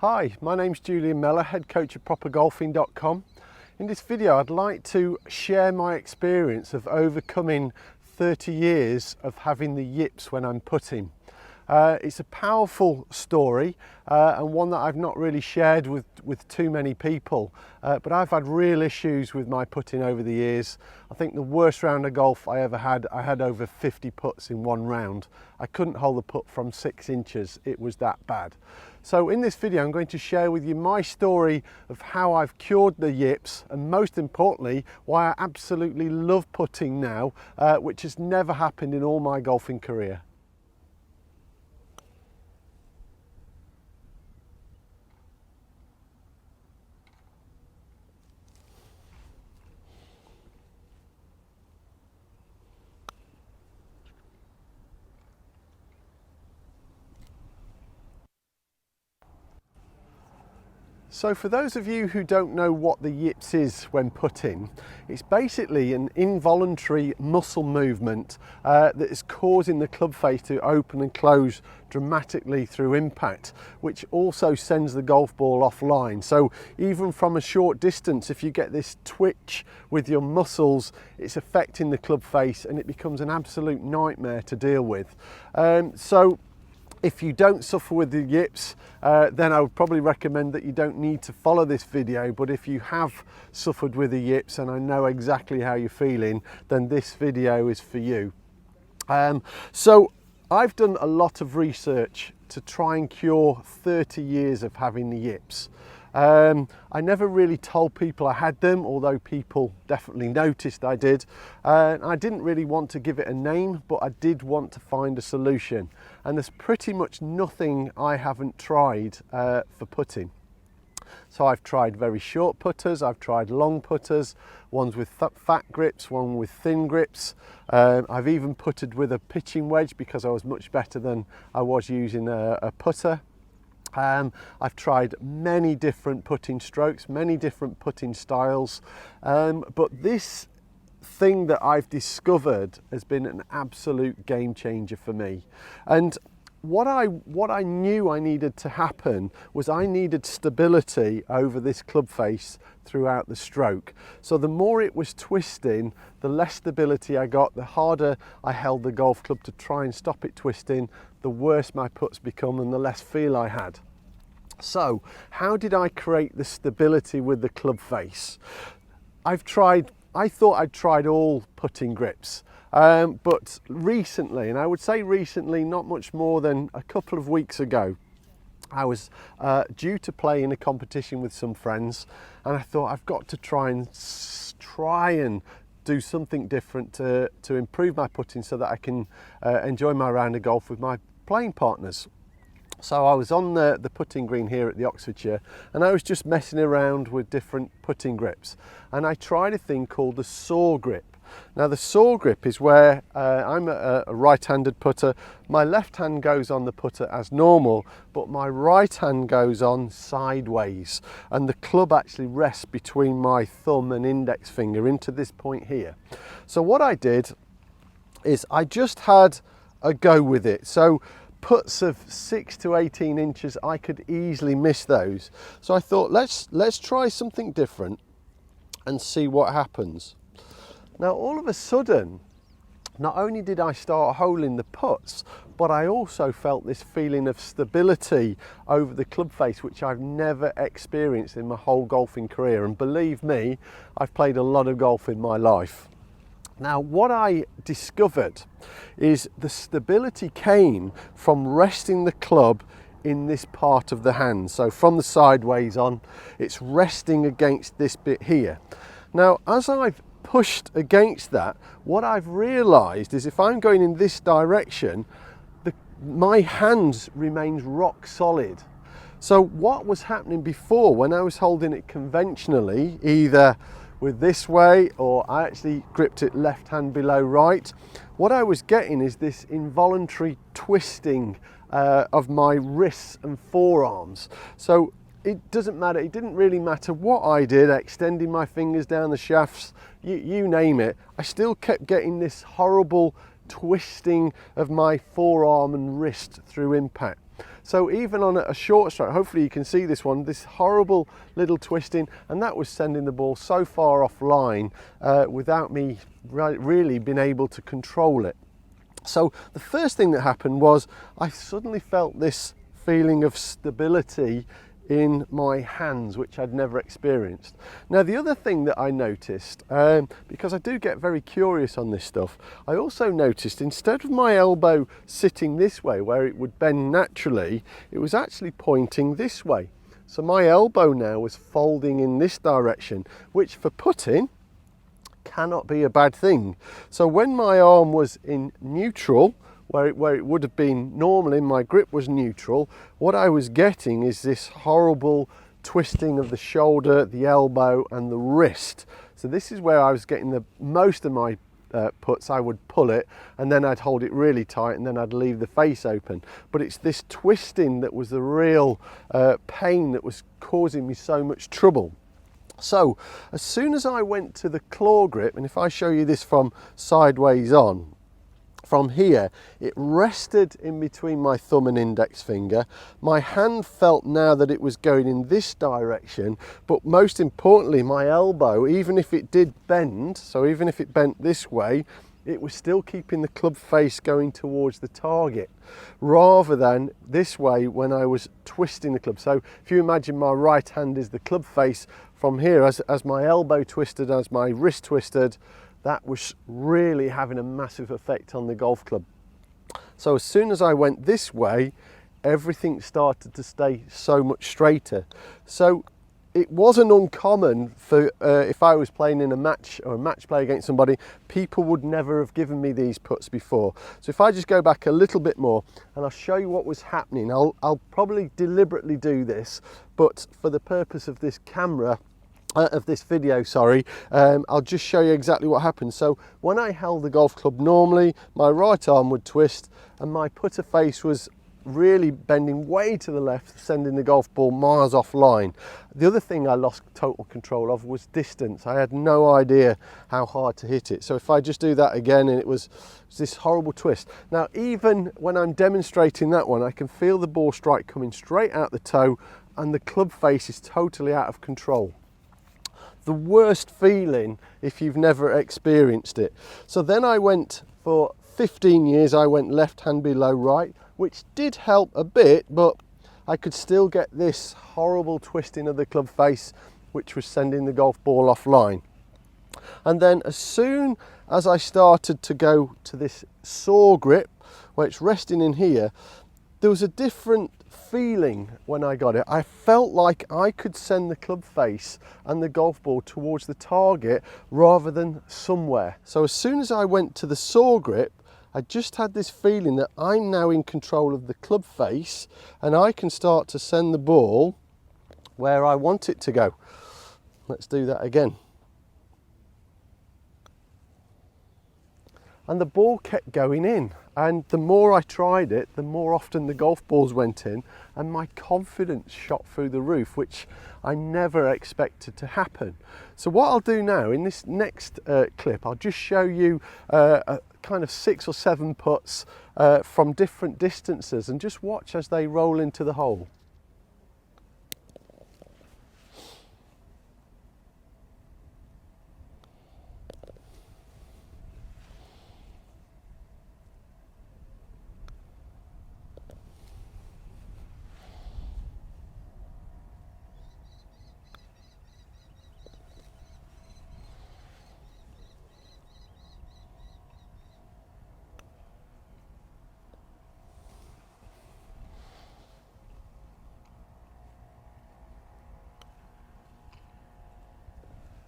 Hi, my name's Julian Mellor, head coach at propergolfing.com. In this video I'd like to share my experience of overcoming 30 years of having the yips when I'm putting. It's a powerful story and one that I've not really shared with too many people, but I've had real issues with my putting over the years. I think the worst round of golf I ever had, I had over 50 putts in one round. I couldn't hold the putt from 6 inches, it was that bad. So in this video I'm going to share with you my story of how I've cured the yips, and most importantly why I absolutely love putting now, which has never happened in all my golfing career. So for those of you who don't know what the yips is when putting, it's basically an involuntary muscle movement that is causing the club face to open and close dramatically through impact, which also sends the golf ball offline. So even from a short distance, if you get this twitch with your muscles, it's affecting the club face and it becomes an absolute nightmare to deal with. If you don't suffer with the yips, then I would probably recommend that you don't need to follow this video. But if you have suffered with the yips and I know exactly how you're feeling, then this video is for you. So I've done a lot of research to try and cure 30 years of having the yips. I never really told people I had them, although people definitely noticed I did. I didn't really want to give it a name, but I did want to find a solution. And there's pretty much nothing I haven't tried for putting. So I've tried very short putters, I've tried long putters, ones with fat grips, one with thin grips. I've even putted with a pitching wedge because I was much better than I was using a putter. I've tried many different putting strokes, many different putting styles, but this thing that I've discovered has been an absolute game changer for me. And what I knew I needed to happen was I needed stability over this club face throughout the stroke. So the more it was twisting, the less stability I got, the harder I held the golf club to try and stop it twisting, the worse my putts become and the less feel I had. So how did I create the stability with the club face? I thought I'd tried all putting grips, but recently, and I would say recently, not much more than a couple of weeks ago, I was due to play in a competition with some friends, and I thought I've got to try and do something different to improve my putting so that I can enjoy my round of golf with my playing partners. So I was on the putting green here at the Oxfordshire, and I was just messing around with different putting grips, and I tried a thing called the saw grip. Now the saw grip is where I'm a right-handed putter, my left hand goes on the putter as normal, but my right hand goes on sideways, and the club actually rests between my thumb and index finger into this point here. So what I did is I just had a go with it. So putts of 6 to 18 inches, I could easily miss those. So I thought, let's try something different and see what happens. Now all of a sudden, not only did I start holing the putts, but I also felt this feeling of stability over the club face, which I've never experienced in my whole golfing career. And believe me, I've played a lot of golf in my life. Now what I discovered is the stability came from resting the club in this part of the hand. So from the sideways on, it's resting against this bit here. Now as I've pushed against that, what I've realized is if I'm going in this direction, my hand remains rock solid. So what was happening before when I was holding it conventionally, either with this way, or I actually gripped it left hand below right, what I was getting is this involuntary twisting of my wrists and forearms. So it doesn't matter, it didn't really matter what I did, extending my fingers down the shafts, you name it, I still kept getting this horrible twisting of my forearm and wrist through impact. So even on a short stroke, hopefully you can see this one, this horrible little twisting, and that was sending the ball so far offline without me really being able to control it. So the first thing that happened was I suddenly felt this feeling of stability in my hands, which I'd never experienced. Now the other thing that I noticed, because I do get very curious on this stuff, I also noticed instead of my elbow sitting this way where it would bend naturally, it was actually pointing this way. So my elbow now was folding in this direction, which for putting cannot be a bad thing. So when my arm was in neutral, where it would have been normally, my grip was neutral, what I was getting is this horrible twisting of the shoulder, the elbow and the wrist. So this is where I was getting the most of my puts. I would pull it and then I'd hold it really tight and then I'd leave the face open. But it's this twisting that was the real pain that was causing me so much trouble. So as soon as I went to the claw grip, and if I show you this from sideways on, from here, it rested in between my thumb and index finger. My hand felt now that it was going in this direction, but most importantly, my elbow, even if it did bend, so even if it bent this way, it was still keeping the club face going towards the target, rather than this way when I was twisting the club. So if you imagine my right hand is the club face, from here, as my elbow twisted, as my wrist twisted, that was really having a massive effect on the golf club. So as soon as I went this way, everything started to stay so much straighter. So it wasn't uncommon for if I was playing in a match or a match play against somebody, people would never have given me these puts before. So if I just go back a little bit more and I'll show you what was happening, I'll probably deliberately do this, but for the purpose of this camera, of this video, sorry, I'll just show you exactly what happened. So when I held the golf club normally, my right arm would twist and my putter face was really bending way to the left, sending the golf ball miles offline. The other thing I lost total control of was distance. I had no idea how hard to hit it. So if I just do that again, and it was this horrible twist. Now even when I'm demonstrating that one, I can feel the ball strike coming straight out the toe and the club face is totally out of control. The worst feeling if you've never experienced it. So then I went, for 15 years, I went left hand below right, which did help a bit, but I could still get this horrible twisting of the club face, which was sending the golf ball offline. And then as soon as I started to go to this saw grip, where it's resting in here, there was a different feeling when I got it. I felt like I could send the club face and the golf ball towards the target rather than somewhere. So as soon as I went to the saw grip, I just had this feeling that I'm now in control of the club face and I can start to send the ball where I want it to go. Let's do that again. And the ball kept going in, and the more I tried it, the more often the golf balls went in, and my confidence shot through the roof, which I never expected to happen. So what I'll do now in this next clip, I'll just show you a kind of 6 or 7 putts from different distances, and just watch as they roll into the hole.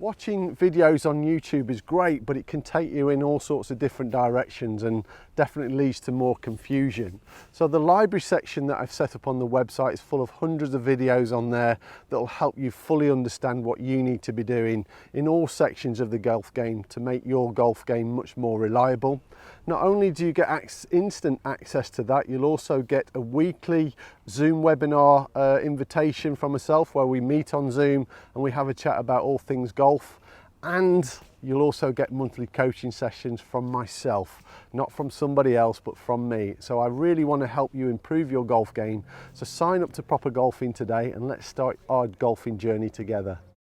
Watching videos on YouTube is great, but it can take you in all sorts of different directions and definitely leads to more confusion. So the library section that I've set up on the website is full of hundreds of videos on there that will help you fully understand what you need to be doing in all sections of the golf game to make your golf game much more reliable. Not only do you get instant access to that, you'll also get a weekly Zoom webinar invitation from myself where we meet on Zoom and we have a chat about all things golf. and you'll also get monthly coaching sessions from myself, not from somebody else, but from me. So I really want to help you improve your golf game. So sign up to Proper Golfing today and let's start our golfing journey together.